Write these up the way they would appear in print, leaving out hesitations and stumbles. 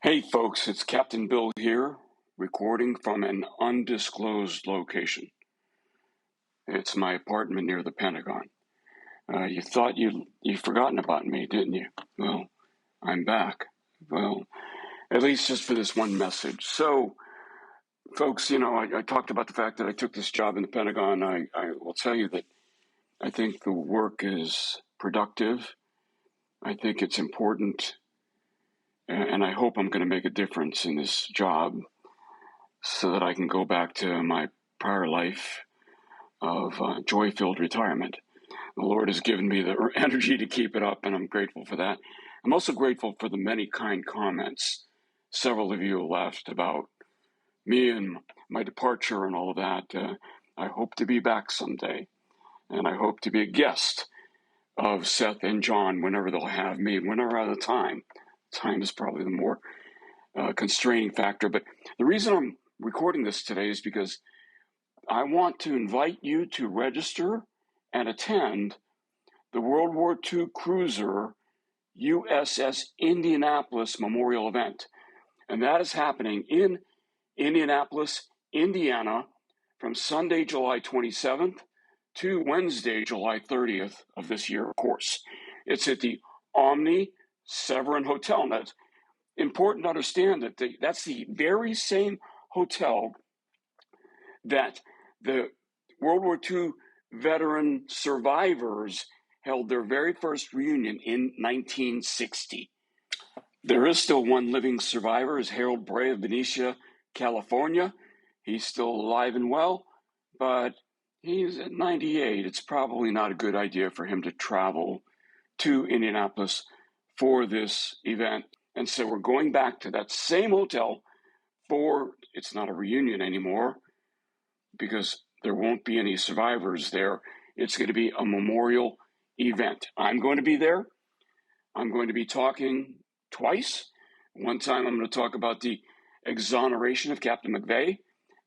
Hey folks, it's Captain Bill here, recording from an undisclosed location. It's my apartment near the Pentagon. You thought you'd forgotten about me, didn't you? Well, I'm back. Well, at least just for this one message. So, folks, I talked about the fact that I took this job in the Pentagon. I will tell you that I think the work is productive. I think it's important, and I hope I'm going to make a difference in this job, so that I can go back to my prior life of joy-filled retirement. The Lord has given me the energy to keep it up, and I'm grateful for that. I'm also grateful for the many kind comments several of you left about me and my departure and all of that. I hope to be back someday, and I hope to be a guest of Seth and John whenever they'll have me, whenever I have the time. Time is probably the more constraining factor, but the reason I'm recording this today is because I want to invite you to register and attend the World War II cruiser USS Indianapolis memorial event. And that is happening in Indianapolis, Indiana, from Sunday, July 27th to Wednesday, July 30th of this year, of course. It's at the Omni Severin Hotel. Now, it's important to understand that that's the very same hotel that the World War II veteran survivors held their very first reunion in 1960. There is still one living survivor, is Harold Bray of Benicia, California. He's still alive and well, but he's at 98. It's probably not a good idea for him to travel to Indianapolis for this event. And so we're going back to that same hotel it's not a reunion anymore, because there won't be any survivors there. It's going to be a memorial event. I'm going to be there. I'm going to be talking twice. One time I'm going to talk about the exoneration of Captain McVeigh.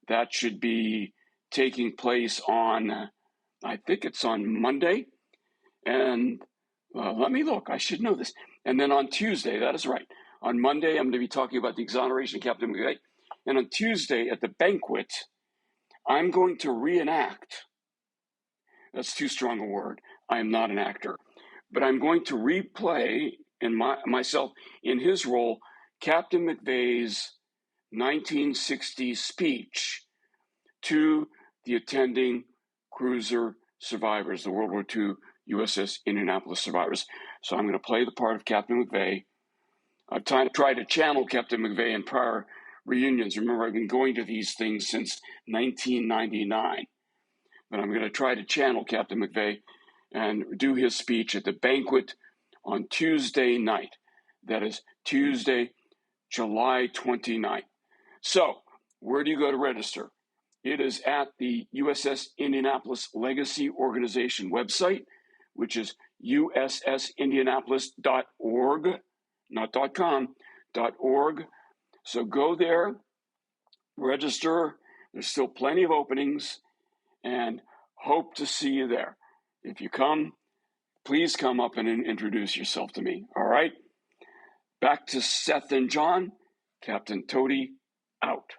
That should be taking place on, I think it's on Monday. And let me look. I should know this. And then on Tuesday, that is right. On Monday, I'm going to be talking about the exoneration of Captain McVeigh. And on Tuesday at the banquet, I'm going to reenact. That's too strong a word. I am not an actor. But I'm going to replay myself in his role, Captain McVeigh's 1960 speech to the attending cruiser survivors, the World War II USS Indianapolis survivors. So I'm going to play the part of Captain McVeigh. I've tried to channel Captain McVeigh in prior reunions. Remember, I've been going to these things since 1999. But I'm going to try to channel Captain McVeigh and do his speech at the banquet on Tuesday night. That is Tuesday, July 29th. So, where do you go to register? It is at the USS Indianapolis Legacy Organization website, which is ussindianapolis.org, not .com, .org. So go there, register. There's still plenty of openings, and hope to see you there. If you come, please come up and introduce yourself to me. All right? Back to Seth and John. Captain Toady out.